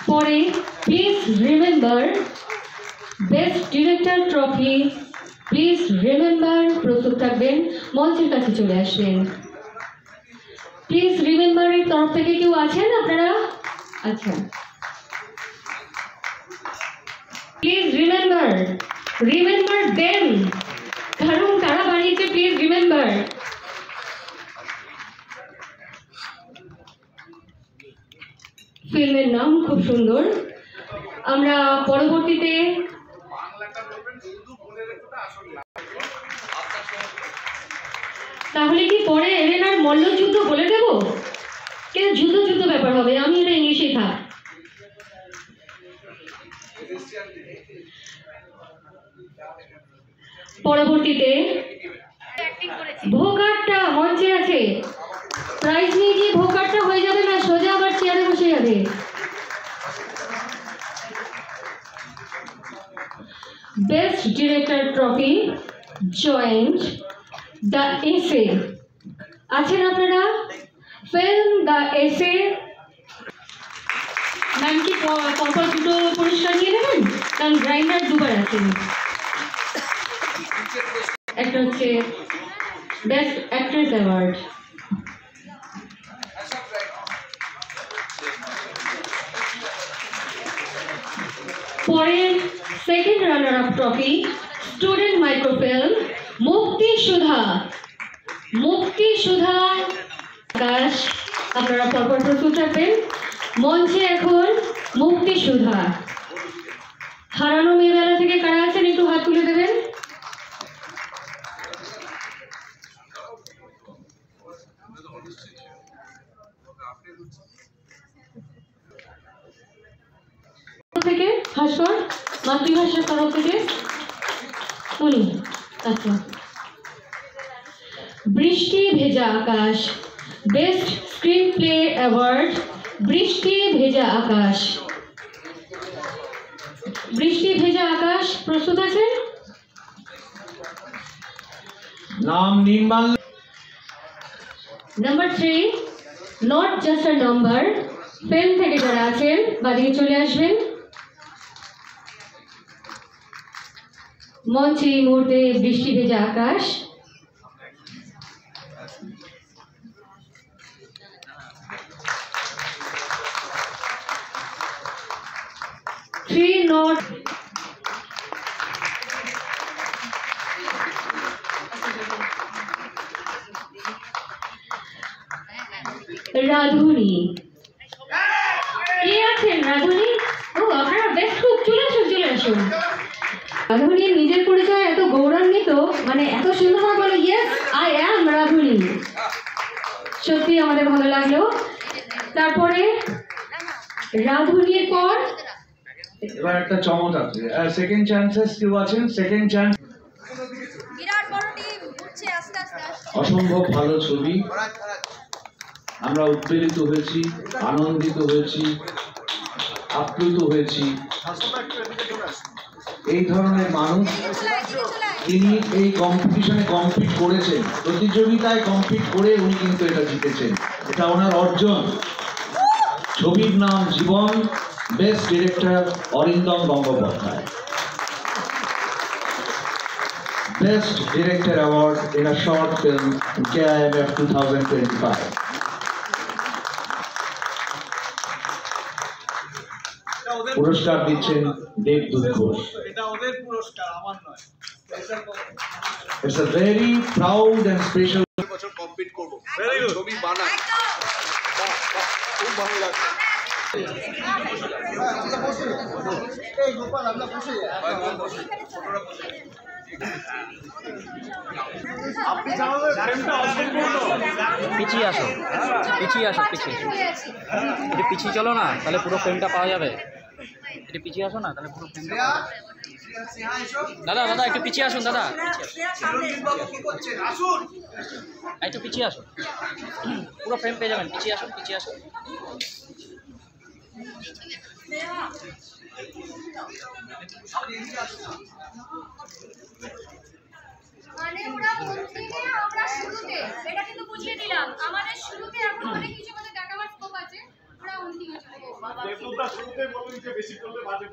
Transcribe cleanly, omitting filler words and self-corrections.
পরে please remember best director trophy, please remember প্রস্তুত থাকবেন, মঞ্চের কাছে চলে আসবেন। প্লিজ রিমেম্বারের তরফ থেকে কেউ আছেন আপনারা? আচ্ছা, প্লিজ রিমেম্বার দেম, কারণ তারা বানিয়েছে। Please remember. ফিল্মের নাম খুব সুন্দর। আমরা পরবর্তীতে তাহলে কি পরে এলেনার মল্লযুদ্ধ বলে দেব? কেন যুদ্ধ ব্যাপার হবে, আমি এটা ইংলিশে থাক। পরবর্তীতে ভোকারটা মঞ্চে আছে, প্রাইজ নিয়ে গিয়ে ভোকারটা হয়ে যাবে না, সোজা আবার চেয়ারে বসে যাবে। Best director trophy joined the essay আছেন আপনারা? ফিল্ম দ্য এসে ম্যাম কি পরপর দুটো পুরস্কার নিয়ে নেবেন? কারণ গ্রাইন্ডার দুবার আছেন। একটা হচ্ছে বেস্ট অ্যাক্ট্রেস অ্যাওয়ার্ড। পরে second runner up trophy student microfilm মুক্তি সুধা আকাশ। আপনারা পরপর প্রস্তুত থাকবেন। মঞ্চে এখন মুক্তি সুধা। হারানো মেয়েবেলা থেকে কারা আছেন একটু হাত তুলে দেবেন। থেকে ভাস্কর মাতৃভাষার তরফ থেকে উনি। আচ্ছা, বৃষ্টি ভেজা আকাশ বেস্ট স্ক্রিন প্লে অ্যাওয়ার্ড, বৃষ্টি ভেজা আকাশ। বৃষ্টি ভেজা আকাশ প্রস্তুত আছেন? নাম Nirmal. Number 3 not just a number, film থেকে যারা আছেন বাদিকে চলে আসবেন। মঞ্চে এই মুহূর্তে বৃষ্টি ভেজা আকাশ। রাধুনি কে আছেন? রাধুনি, ও আপনারা বেস্ট খুব, চলে আসুন। রাধুনি নিজের পরিচয় এত গৌরবান্বিত, মানে এত সুন্দর বলে ইয়েস আই অ্যাম রাধুনি। সত্যি আমাদের ভালো লাগলো। তারপরে রাধুনির পর এবার একটা চমক আছে, সেকেন্ড চান্সেস কেউ আছেন? Second chance. অসম্ভব ভালো ছবি, আমরা উৎপীড়িত হয়েছি, আনন্দিত হয়েছি, আপ্লুত হয়েছি। এই ধরনের মানুষ তিনি এই কম্পিটিশনে কম্পিট করেছেন, প্রতিযোগিতায় কম্পিট করে উনি কিন্তু এটা জিতেছেন, এটা ওনার অর্জন। ছবির নাম Jibon, best director Arindam Gangopadhyay. Best director award in a short film KIMF 2025। পুরস্কার দিচ্ছেন দেবদূত ঘোষ। এটা ওদের পুরস্কার, আমার নয়। It's a very proud and special বছর কমপ্লিট করব। ভেরি গুড, ছবি বানাই খুব ভালো লাগছে। এই গোপাল আমরা বসে আপনি জানালে ফ্রেমটা অসম্পূর্ণ। পিছিয়ে আসো এটা পিছিয়ে চলো না, তাহলে পুরো ফ্রেমটা পাওয়া যাবে। এটা পিছিয়ে আসো না, তাহলে পুরো ফ্রেমটা। দাদা একটু পিছিয়ে আসুন, দাদা একটু পিছিয়ে আসুন, পুরো ফ্রেম পেয়ে যাবেন। পিছিয়ে আসুন মানে ওরা তোমরা শুরুতেই বললেন যে বেশি করলে বাজে